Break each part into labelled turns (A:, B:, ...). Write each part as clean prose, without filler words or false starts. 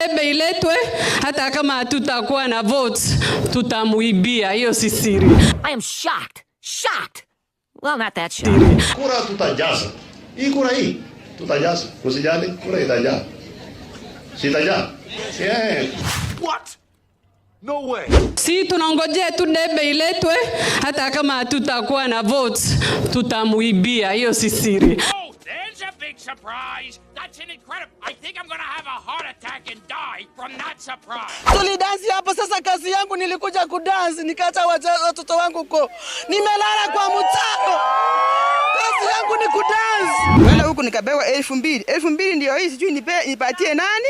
A: debe iletwe, hata kama hatutakuwa na votes, tutamuibia. Hiyo si siri.
B: I am shocked. Shocked. Well, not that shocked.
C: Kura tutajaza. Hii kura hii tutajaza. Usijali, kura itajaa. Sitajaa. Yeah.
D: What? No way.
A: Si tunangojea tu debe iletwe, hata kama hatutakuwa na votes, tutamuibia. Hiyo si siri.
E: Oh, there's a big surprise. That's an incredible. I think I'm gonna have a heart attack and die from that surprise.
F: Tulidansi hapo sasa, kazi yangu nilikuja kudansi, nikaacha watoto wangu ko. Nimelala kwa mtaro. Kazi yangu ni kudansi. Wala huku nikabewa 2,000. 2,000 ndio hii, sijui nipatie nani?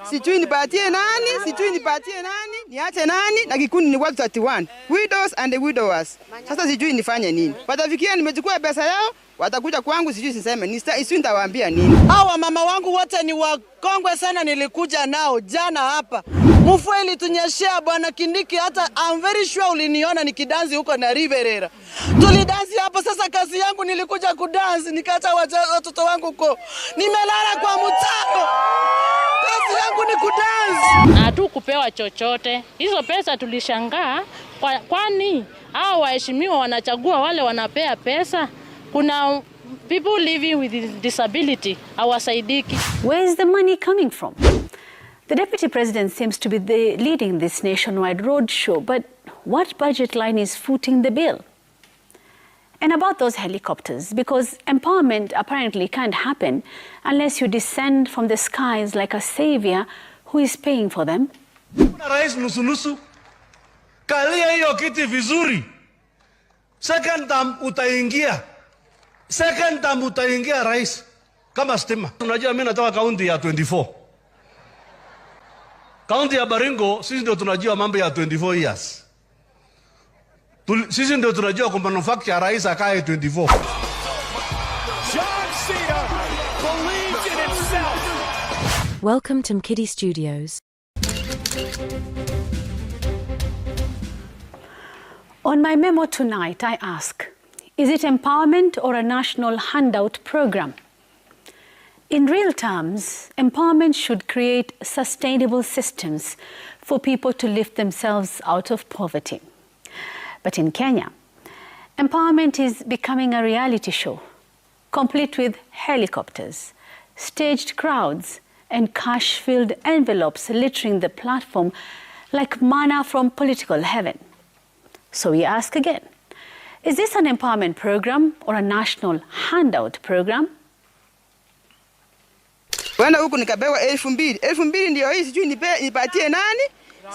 F: Sijui nipatie nani? Sijui nipatie nani? Niache nani? Na kikundi ni watu 31. Widows and the widowers. Sasa sijui nifanye nini. Watafikia nimechukua pesa yao, watakuja kwangu, sijui niseme. Sijui nitawaambia nini. Hawa mama wangu wote ni wakongwe sana, nilikuja nao jana hapa. Mvua ilitunyeshea bwana Kindiki, hata I'm very sure uliniona nikidansi huko na Riverera. Tulidansi hapo sasa, kazi yangu nilikuja kudansi, nikaacha watoto wangu ko. Nimelala kwa mtaro. Kazi yangu ni kudansi.
G: Hatu kupewa chochote. Hizo pesa tulishangaa, kwani hao waheshimiwa wanachagua wale wanapea pesa. Kuna people living with disability hawasaidiki.
H: Where is the money coming from? The Deputy President seems to be leading this nationwide roadshow, but what budget line is footing the bill? And about those helicopters, because empowerment apparently can't happen unless you descend from the skies like a savior who is paying for them.
I: Rais nusu-nusu, kalia hiyo kiti vizuri. Second term utaingia. Second term utaingia rais kama stima. Unajua mimi natoka kaunti ya 24. Kaunti ya Baringo sisi ndio tunajua mambo ya 24 years. Sisi ndio tunajua kwa manufacture rais akae 24.
B: Welcome to MKIDDI Studios.
H: On my memo tonight, I ask, is it empowerment or a national handout program? In real terms, empowerment should create sustainable systems for people to lift themselves out of poverty. But in Kenya, empowerment is becoming a reality show, complete with helicopters, staged crowds, and cash-filled envelopes littering the platform like manna from political heaven. So we ask again, is this an empowerment program or a national handout program?
F: Wala huku nikabewa 2,000. 2,000 ndio hii, sijui nipatie nani?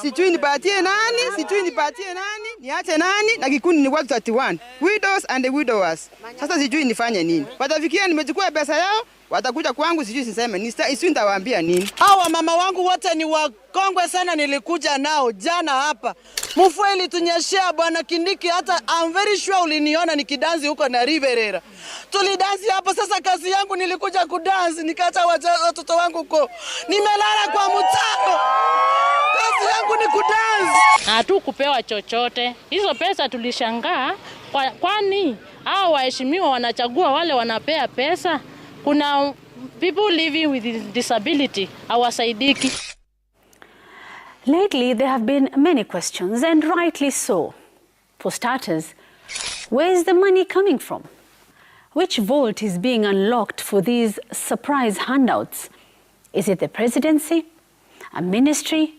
F: Sijui nipatie nani? Sijui nipatie nani? Niache nani? Na kikundi ni watu 31. Widows and the widowers. Sasa sijui nifanye nini. Watafikia nimechukua pesa yao, watakuja kwangu, sijui niseme. Sijui nitawaambia nini. Hawa mama wangu wote ni wakongwe sana, nilikuja nao jana hapa. Mvua ilitunyeshea bwana Kindiki, hata I'm very sure uliniona nikidansi huko na Riverera. Tulidansi hapo sasa, kazi yangu nilikuja kudansi, nikaacha watoto wangu ko. Nimelala kwa mtaro. Kazi yangu ni kudansi.
G: Hatu kupewa chochote. Hizo pesa tulishangaa, kwani hao waheshimiwa wanachagua wale wanapea pesa. Kuna people living with disability hawasaidiki.
H: Lately, there have been many questions, and rightly so. For starters, where is the money coming from? Which vault is being unlocked for these surprise handouts? Is it the presidency, a ministry,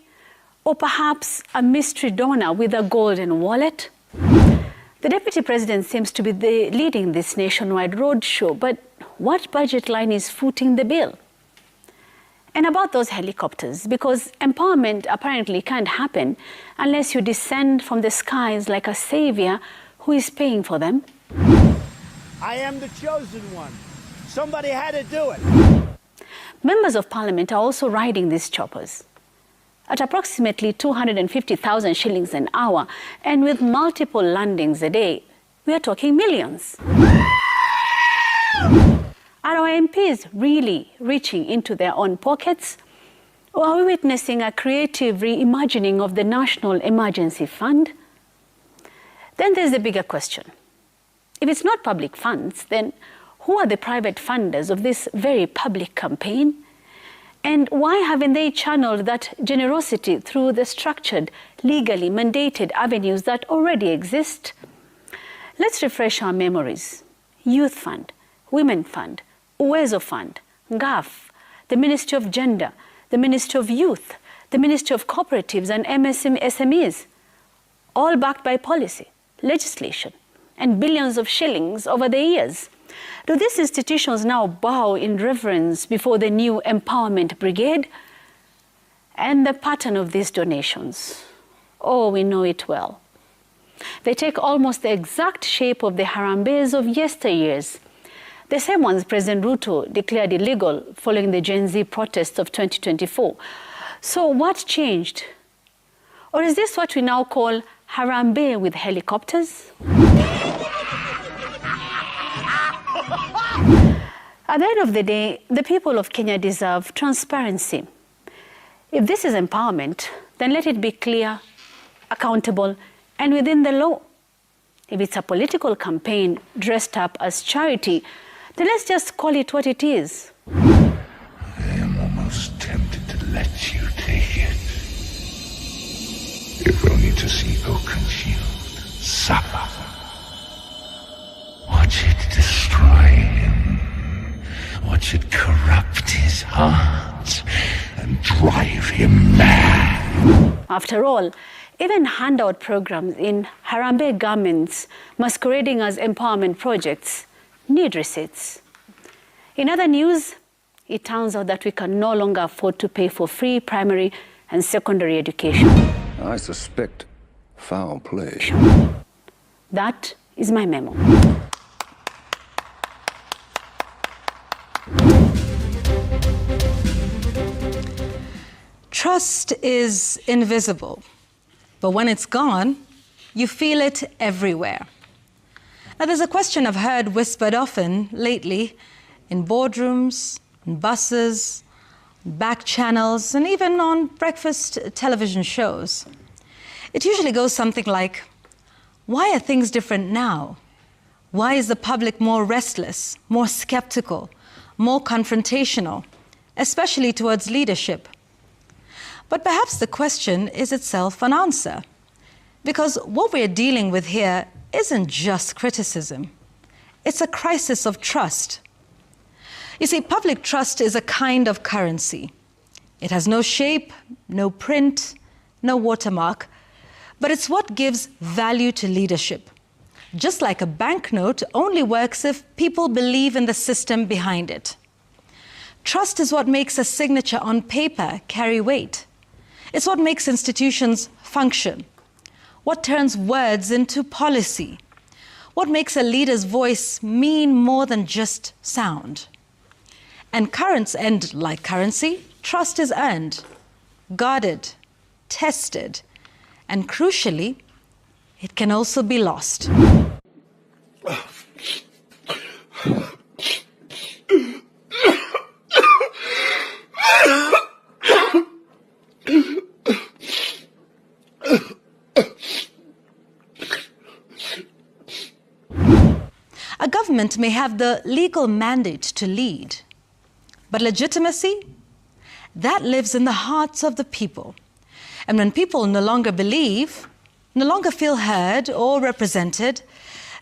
H: or perhaps a mystery donor with a golden wallet? The Deputy President seems to be leading this nationwide roadshow, but what budget line is footing the bill? And about those helicopters, because empowerment apparently can't happen unless you descend from the skies like a savior who is paying for them.
J: I am the chosen one. Somebody had to do it.
H: Members of Parliament are also riding these choppers. At approximately 250,000 shillings an hour, and with multiple landings a day, we are talking millions. Are our MPs really reaching into their own pockets? Or are we witnessing a creative reimagining of the National Emergency Fund? Then there's the bigger question. If it's not public funds, then who are the private funders of this very public campaign? And why haven't they channeled that generosity through the structured, legally mandated avenues that already exist? Let's refresh our memories. Youth Fund, Women Fund, Uwezo Fund, GAF, the Ministry of Gender, the Ministry of Youth, the Ministry of Cooperatives and SMEs, all backed by policy, legislation, and billions of shillings over the years. Do these institutions now bow in reverence before the new empowerment brigade? And the pattern of these donations, oh, we know it well. They take almost the exact shape of the Harambees of yesteryears, the same ones President Ruto declared illegal following the Gen Z protests of 2024. So what changed? Or is this what we now call Harambee with helicopters? At the end of the day, the people of Kenya deserve transparency. If this is empowerment, then let it be clear, accountable, and within the law. If it's a political campaign dressed up as charity, then let's just call it what it is.
K: I am almost tempted to let you take it. If only to see how consumed, suffer. Watch it destroy him. Watch it corrupt his heart and drive him mad.
H: After all, even handout programs in Harambee garments masquerading as empowerment projects need receipts. In other news, it turns out that we can no longer afford to pay for free primary and secondary education.
L: I suspect foul play.
H: That is my memo.
M: Trust is invisible, but when it's gone, you feel it everywhere. Now, there's a question I've heard whispered often lately in boardrooms, in buses, back channels, and even on breakfast television shows. It usually goes something like, why are things different now? Why is the public more restless, more skeptical, more confrontational, especially towards leadership? But perhaps the question is itself an answer, because what we're dealing with here isn't just criticism. It's a crisis of trust. You see, public trust is a kind of currency. It has no shape, no print, no watermark, but it's what gives value to leadership. Just like a banknote only works if people believe in the system behind it. Trust is what makes a signature on paper carry weight. It's what makes institutions function, what turns words into policy, what makes a leader's voice mean more than just sound. And like currency, trust is earned, guarded, tested, and crucially, it can also be lost. A government may have the legal mandate to lead, but legitimacy, that lives in the hearts of the people. And when people no longer believe, no longer feel heard or represented,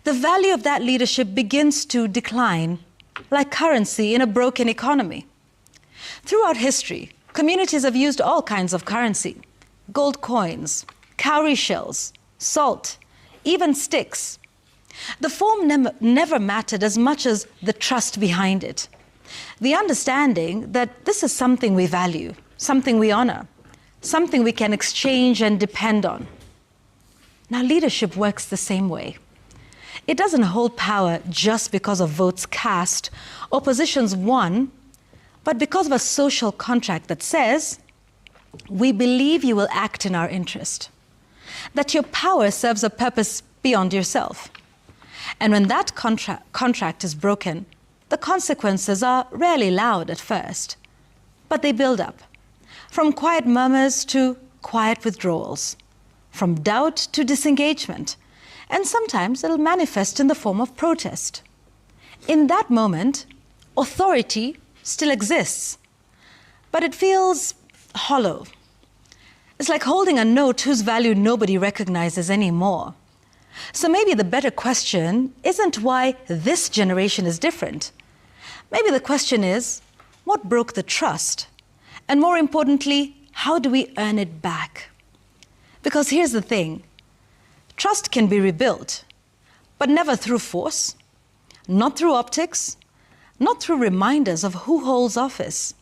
M: the value of that leadership begins to decline, like currency in a broken economy. Throughout history, communities have used all kinds of currency: gold coins, cowrie shells, salt, even sticks. The form never mattered as much as the trust behind it. The understanding that this is something we value, something we honor, something we can exchange and depend on. Now, leadership works the same way. It doesn't hold power just because of votes cast or positions won, but because of a social contract that says, we believe you will act in our interest, that your power serves a purpose beyond yourself. And when that contract is broken, the consequences are rarely loud at first, but they build up. From quiet murmurs to quiet withdrawals, from doubt to disengagement, and sometimes it'll manifest in the form of protest. In that moment, authority still exists, but it feels hollow. It's like holding a note whose value nobody recognizes anymore. So maybe the better question isn't why this generation is different. Maybe the question is, what broke the trust? And more importantly, how do we earn it back? Because here's the thing, trust can be rebuilt, but never through force, not through optics, not through reminders of who holds office.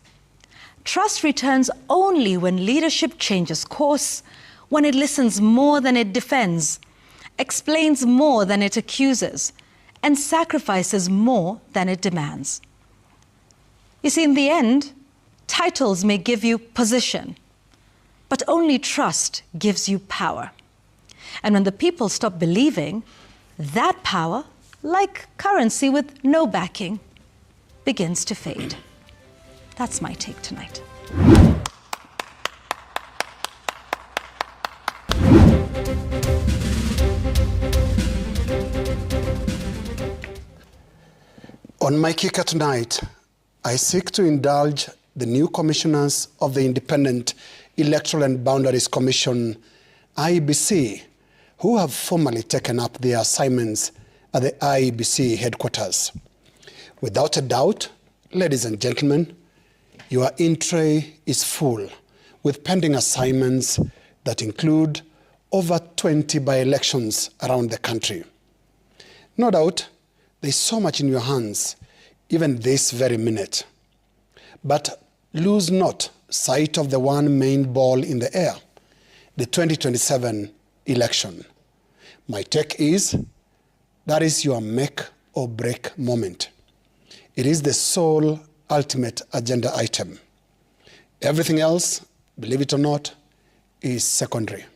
M: Trust returns only when leadership changes course, when it listens more than it defends, explains more than it accuses, and sacrifices more than it demands. You see, in the end, titles may give you position, but only trust gives you power. And when the people stop believing, that power, like currency with no backing, begins to fade. That's my take tonight.
N: On my kicker tonight, I seek to indulge the new commissioners of the Independent Electoral and Boundaries Commission, IEBC, who have formally taken up their assignments at the IEBC headquarters. Without a doubt, ladies and gentlemen, your in-tray is full with pending assignments that include over 20 by-elections around the country. No doubt, there's so much in your hands, even this very minute. But lose not sight of the one main ball in the air, the 2027 election. My take is, that is your make or break moment. It is the sole ultimate agenda item. Everything else, believe it or not, is secondary.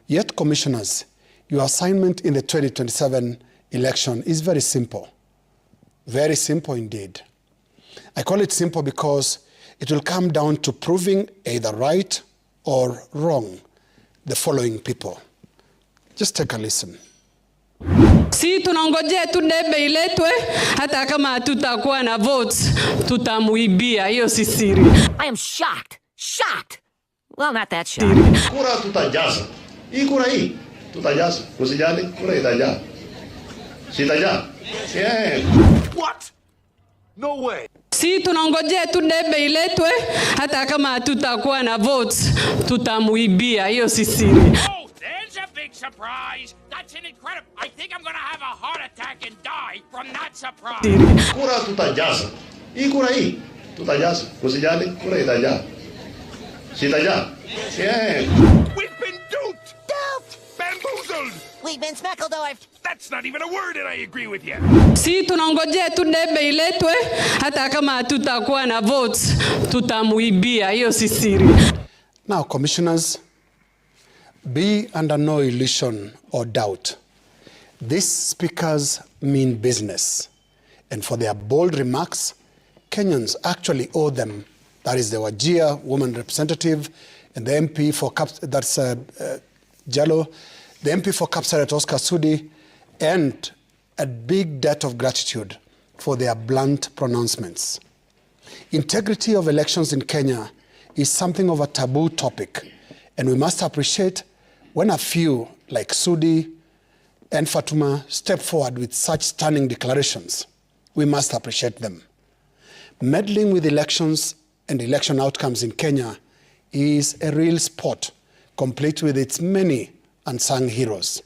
N: Yet, commissioners, your assignment in the 2027 election is very simple indeed. I call it simple because it will come down to proving either right or wrong the following people. Just take a listen.
A: Si tunangojea tu debe iletwe, hata kama hatutakuwa na votes, tutamuibia, hiyo si siri.
B: I am shocked. Shocked. Well, not that shocked.
C: Kura tutajaza. Hii kura hii tutajaza. Usijali, kura itajaa. Sitajaa. Yeah.
D: What? No way.
A: Si tunangojea tu debe iletwe, hata kama hatutakuwa na votes, tutamuibia, hiyo si siri.
E: Oh, there's a big surprise. That's an incredible. I think I'm going to have a heart attack and die from that surprise.
C: Kura tutajaza. Hii kura hii tutajaza. Usijali, kura itajaa. Sitajaa. Yeah.
D: We've been duped.
B: Duped.
D: Bamboozled.
B: We've been Smeckledorfed.
D: That's not even a word, and I agree with you.
A: Si tunangojea tu debe iletwe, hata kama hatutakuwa na votes, tutamuibia, hiyo si siri.
N: Now, commissioners, be under no illusion or doubt. These speakers mean business. And for their bold remarks, Kenyans actually owe them. That is the Wajir woman representative and the MP for Jallo, the MP for Kapsaret, Oscar Sudi, and a big debt of gratitude for their blunt pronouncements. Integrity of elections in Kenya is something of a taboo topic, and we must appreciate when a few, like Sudi and Fatuma, step forward with such stunning declarations. We must appreciate them. Meddling with elections and election outcomes in Kenya is a real sport, complete with its many unsung heroes.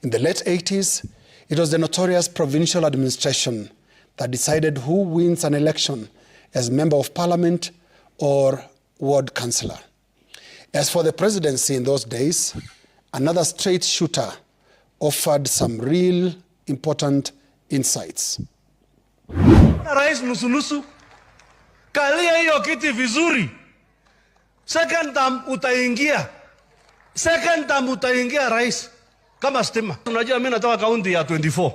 N: In the late 80s, it was the notorious provincial administration that decided who wins an election as member of parliament or ward councillor. As for the presidency in those days, another straight shooter offered some real important insights.
I: Rais nusu-nusu, kalia hiyo kiti vizuri. Second term utaingia rais kama stima. Unajua mimi natoka kaunti ya 24.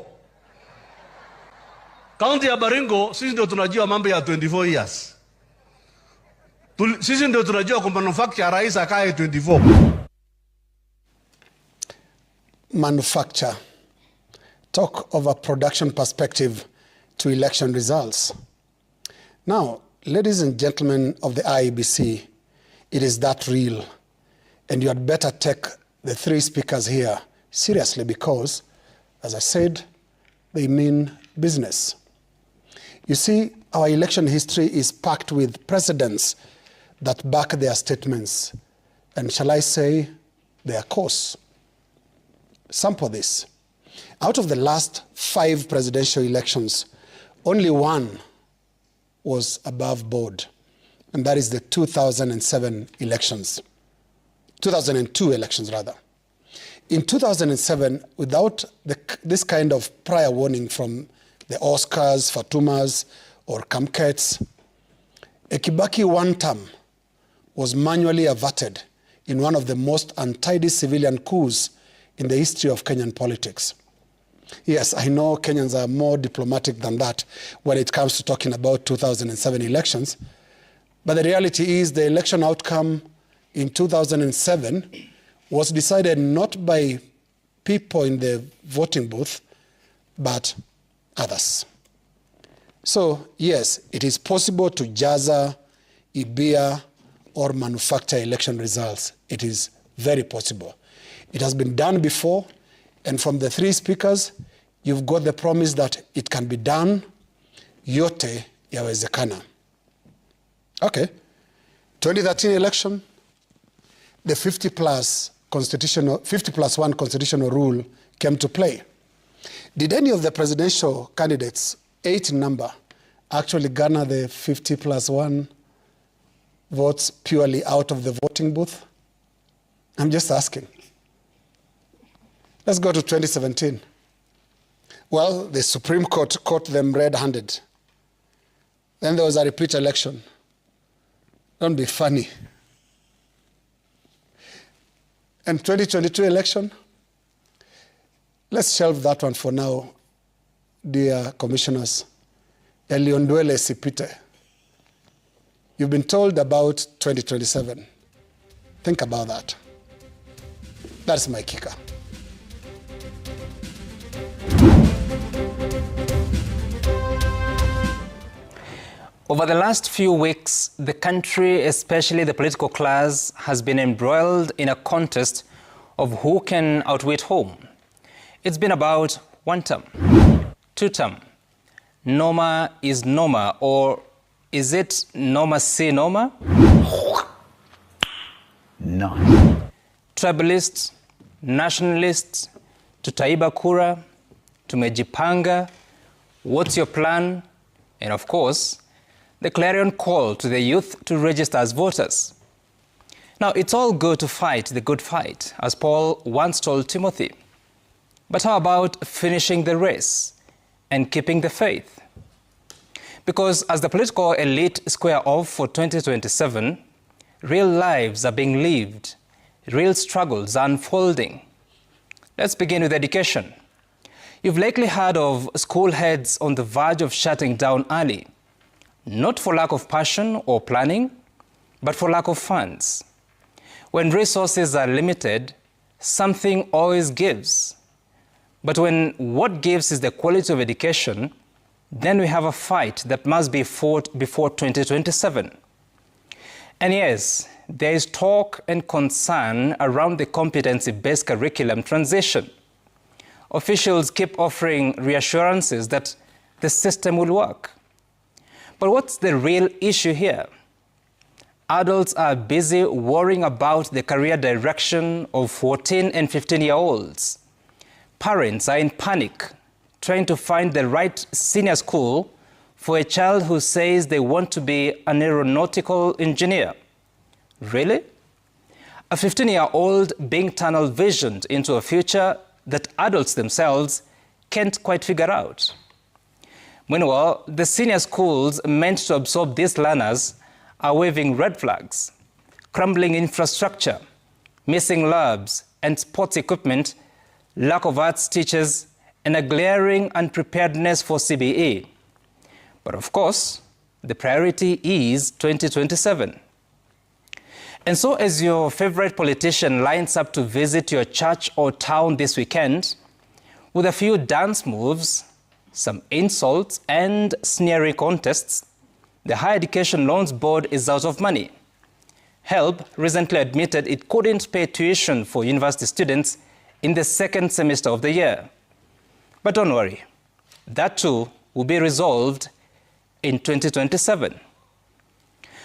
I: Kaunti ya Baringo, sisi ndio tunajua mambo ya 24 years. Sisi ndio tunajua kwa manufacture rais akae 24.
N: Manufacture. Talk of a production perspective to election results. Now, ladies and gentlemen of the IEBC, it is that real. And you had better take the three speakers here seriously because, as I said, they mean business. You see, our election history is packed with precedents that back their statements, and shall I say, their course. Sample this. Out of the last 5 presidential elections, only one was above board, and that is the 2007 elections. 2002 elections, rather. In 2007, without this kind of prior warning from the Oscars, Fatumas, or Kamkets, a Kibaki one term was manually averted in one of the most untidy civilian coups in the history of Kenyan politics. Yes, I know Kenyans are more diplomatic than that when it comes to talking about 2007 elections, but the reality is the election outcome in 2007 was decided not by people in the voting booth, but others. So, yes, it is possible to jazzer, ibia, or manufacture election results. It is very possible. It has been done before, and from the 3 speakers, you've got the promise that it can be done. Yote yawezekana. Okay. 2013 election, the 50+1 constitutional rule came to play. Did any of the presidential candidates, 8 in number, actually garner the 50+1 votes purely out of the voting booth? I'm just asking. Let's go to 2017. Well, the Supreme Court caught them red-handed. Then there was a repeat election. Don't be funny. And 2022 election, let's shelve that one for now, dear commissioners. Eliondwele Sipite. You've been told about 2027. Think about that. That's my kicker.
O: Over the last few weeks, the country, especially the political class, has been embroiled in a contest of who can outwit whom. It's been about 1 term, 2 term, Noma is Noma, or is it Noma si Noma?
P: None.
O: Tribalists, nationalists, tutaiba kura, tumejipanga, what's your plan? And of course, the clarion call to the youth to register as voters. Now, it's all good to fight the good fight, as Paul once told Timothy. But how about finishing the race and keeping the faith? Because as the political elite square off for 2027, real lives are being lived, real struggles are unfolding. Let's begin with education. You've likely heard of school heads on the verge of shutting down early. Not for lack of passion or planning, but for lack of funds. When resources are limited, something always gives. But when what gives is the quality of education, then we have a fight that must be fought before 2027. And yes, there is talk and concern around the competency-based curriculum transition. Officials keep offering reassurances that the system will work. But what's the real issue here? Adults are busy worrying about the career direction of 14 and 15-year-olds. Parents are in panic, trying to find the right senior school for a child who says they want to be an aeronautical engineer. Really? A 15-year-old being tunnel visioned into a future that adults themselves can't quite figure out. Meanwhile, the senior schools meant to absorb these learners are waving red flags, crumbling infrastructure, missing labs and sports equipment, lack of arts teachers, and a glaring unpreparedness for CBE. But of course, the priority is 2027. And so as your favorite politician lines up to visit your church or town this weekend, with a few dance moves, some insults and sneering contests, the Higher Education Loans Board is out of money. HELB recently admitted it couldn't pay tuition for university students in the second semester of the year. But don't worry, that too will be resolved in 2027.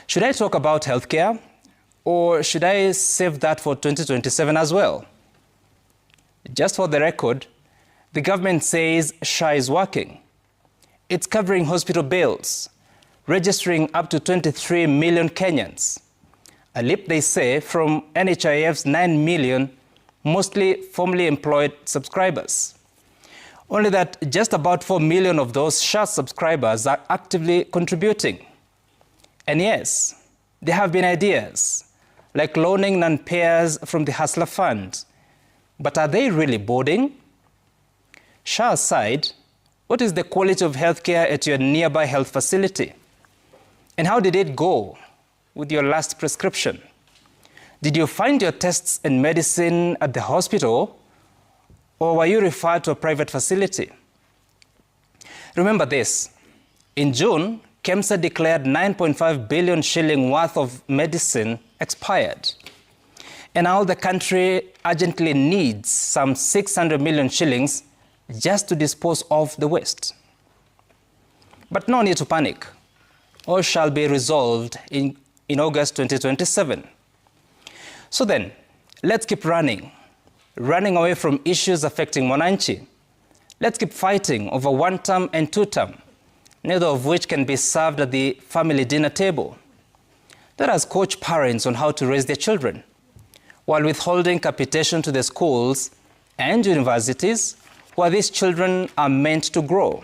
O: Should I talk about healthcare, or should I save that for 2027 as well? Just for the record, the government says SHA is working. It's covering hospital bills, registering up to 23 million Kenyans. A leap, they say, from NHIF's 9 million, mostly formerly employed subscribers. Only that just about 4 million of those SHA subscribers are actively contributing. And yes, there have been ideas, like loaning non-payers from the Hustler Fund. But are they really boarding? SHA aside, what is the quality of healthcare at your nearby health facility? And how did it go with your last prescription? Did you find your tests and medicine at the hospital, or were you referred to a private facility? Remember this, in June, KEMSA declared 9.5 billion shilling worth of medicine expired. And now the country urgently needs some 600 million shillings just to dispose of the waste. But no need to panic. All shall be resolved in August 2027. So then, let's keep running away from issues affecting Mwananchi. Let's keep fighting over one-term and two-term, neither of which can be served at the family dinner table. Let us coach parents on how to raise their children, while withholding capitation to the schools and universities where these children are meant to grow.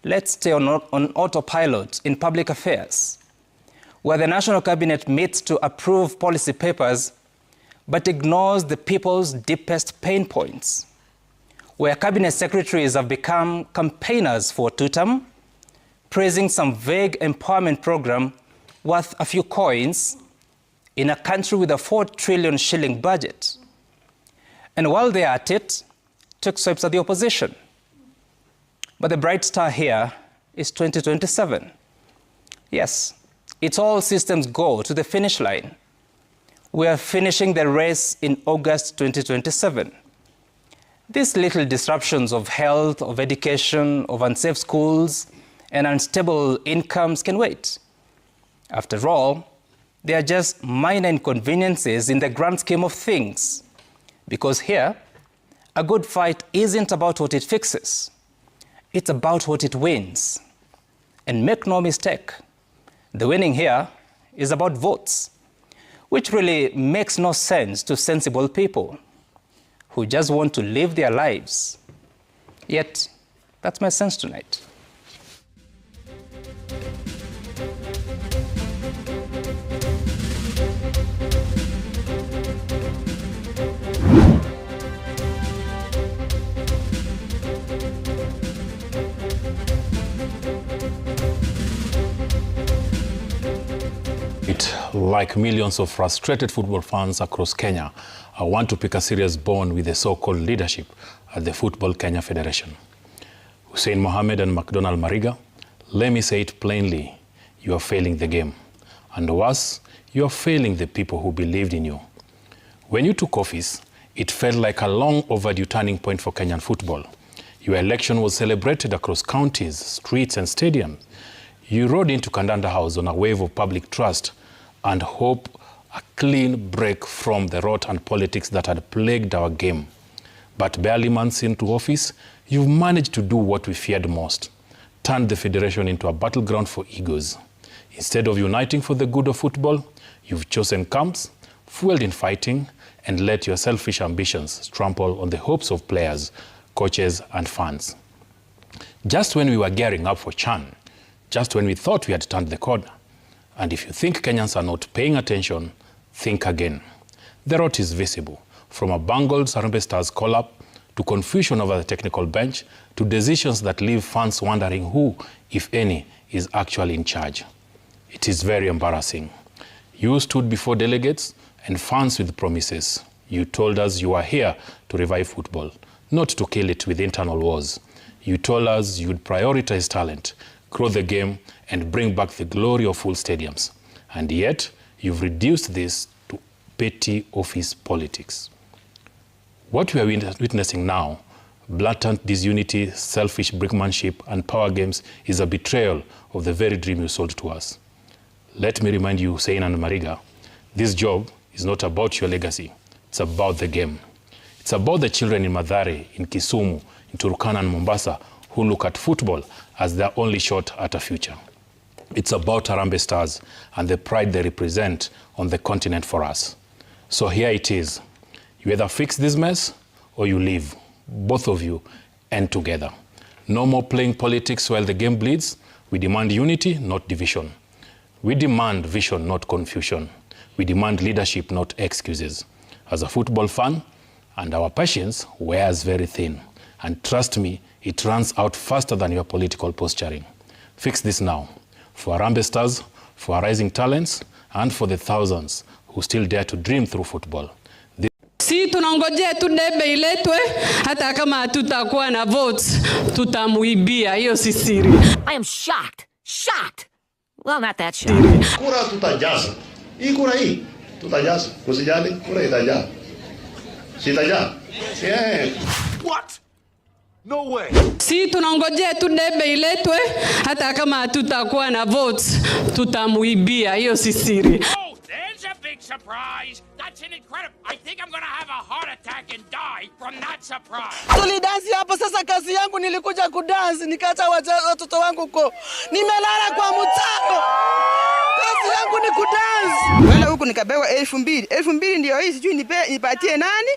O: Let's stay on autopilot in public affairs, where the National Cabinet meets to approve policy papers but ignores the people's deepest pain points, where cabinet secretaries have become campaigners for two-term, praising some vague empowerment program worth a few coins in a country with a 4 trillion shilling budget. And while they are at it, took swipes at the opposition. But the bright star here is 2027. Yes, it's all systems go to the finish line. We are finishing the race in August 2027. These little disruptions of health, of education, of unsafe schools, and unstable incomes can wait. After all, they are just minor inconveniences in the grand scheme of things. Because here, a good fight isn't about what it fixes. It's about what it wins. And make no mistake, the winning here is about votes, which really makes no sense to sensible people who just want to live their lives. Yet, that's my sense tonight.
P: Like millions of frustrated football fans across Kenya, I want to pick a serious bone with the so-called leadership at the Football Kenya Federation. Hussein Mohamed and McDonald Mariga, let me say it plainly, you are failing the game. And worse, you are failing the people who believed in you. When you took office, it felt like a long overdue turning point for Kenyan football. Your election was celebrated across counties, streets and stadiums. You rode into Kandanda House on a wave of public trust and hope a clean break from the rot and politics that had plagued our game. But barely months into office, you've managed to do what we feared most, turned the federation into a battleground for egos. Instead of uniting for the good of football, you've chosen camps, fueled in fighting, and let your selfish ambitions trample on the hopes of players, coaches, and fans. Just when we were gearing up for CHAN, just when we thought we had turned the corner, and if you think Kenyans are not paying attention, think again. The rot is visible, from a bungled Harambee Stars call-up, to confusion over the technical bench, to decisions that leave fans wondering who, if any, is actually in charge. It is very embarrassing. You stood before delegates and fans with promises. You told us you are here to revive football, not to kill it with internal wars. You told us you'd prioritize talent, grow the game, and bring back the glory of full stadiums. And yet, you've reduced this to petty office politics. What we are witnessing now, blatant disunity, selfish brinkmanship, and power games, is a betrayal of the very dream you sold to us. Let me remind you, Hussein and Mariga, this job is not about your legacy. It's about the game. It's about the children in Mathare, in Kisumu, in Turkana and Mombasa who look at football as their only shot at a future. It's about Harambee Stars and the pride they represent on the continent for us. So here it is. You either fix this mess or you leave. Both of you end together. No more playing politics while the game bleeds. We demand unity, not division. We demand vision, not confusion. We demand leadership, not excuses. As a football fan, and our patience wears very thin. And trust me, it runs out faster than your political posturing. Fix this now. For Harambee Stars, for our rising talents, and for the thousands who still dare to dream through football.
A: Si tunangojea tu debe iletwe, hata kama hatutakuwa na votes, tutamuibia, hiyo si siri.
B: I am shocked. Shocked. Well, not that shocked.
C: Kura tutajaza. Hii kura hii tutajaza. Usijali, kura itajaa. Sitajaa. Yeah.
D: What? No way.
A: Si tunangojea tu debe iletwe, hata kama hatutakuwa na votes, tutamuibia, hiyo si siri.
E: Oh, there's a big surprise. That's an incredible. I think I'm gonna have a heart attack and die from that surprise.
F: Tulidansi hapo sasa, kazi yangu nilikuja kudansi, nikaacha watoto wangu huko. Nimelala kwa mtaro. Kazi yangu ni kudansi. Wala huku nikabewa 2,000. 2,000 ndio hii, sijui nipatie nani?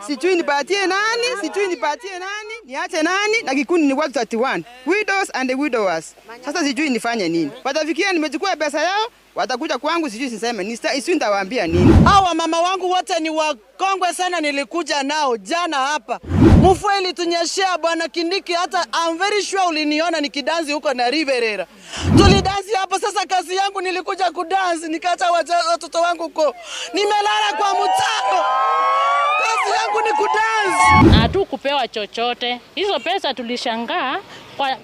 F: Sijui nipatie nani? Sijui nipatie nani? Niache nani? Na kikundi ni watu 31. Widows and the widowers. Sasa sijui nifanye nini. Watafikia nimechukua pesa yao, watakuja kwangu, sijui niseme. Sijui nitawaambia nini. Hawa mama wangu wote ni wakongwe sana, nilikuja nao jana hapa. Mvua ilitunyeshea bwana Kindiki, hata I'm very sure uliniona nikidansi huko na Riverera. Tulidansi hapo sasa, kazi yangu nilikuja kudansi, nikaacha watoto wangu huko. Nimelala kwa mtaro. Kazi yangu ni kudansi.
G: Hatu kupewa chochote. Hizo pesa tulishangaa,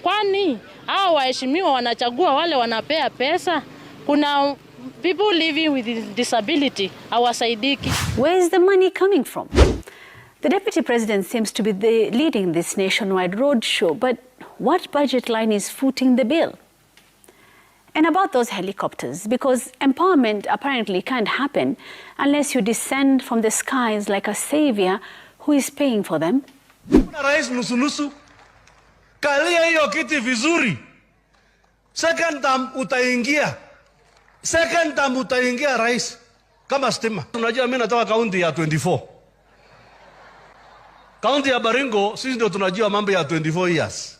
G: kwani hao waheshimiwa wanachagua wale wanapea pesa. Kuna people living with disability hawasaidiki.
H: Where is the money coming from? The Deputy President seems to be leading this nationwide roadshow, but what budget line is footing the bill? And about those helicopters, because empowerment apparently can't happen unless you descend from the skies like a savior who is paying for them.
I: Rais nusu-nusu, kalia hiyo kiti vizuri. Second term utaingia. Second term utaingia rais kama stima. Unajua mimi natoka kaunti ya 24. Kaunti ya Baringo sisi ndio tunajua mambo ya 24 years.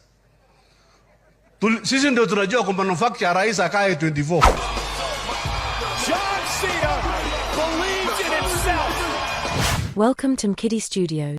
I: Sisi ndio tunajua kwa manufacture rais akae 24.
Q: Welcome to MKIDDI Studios.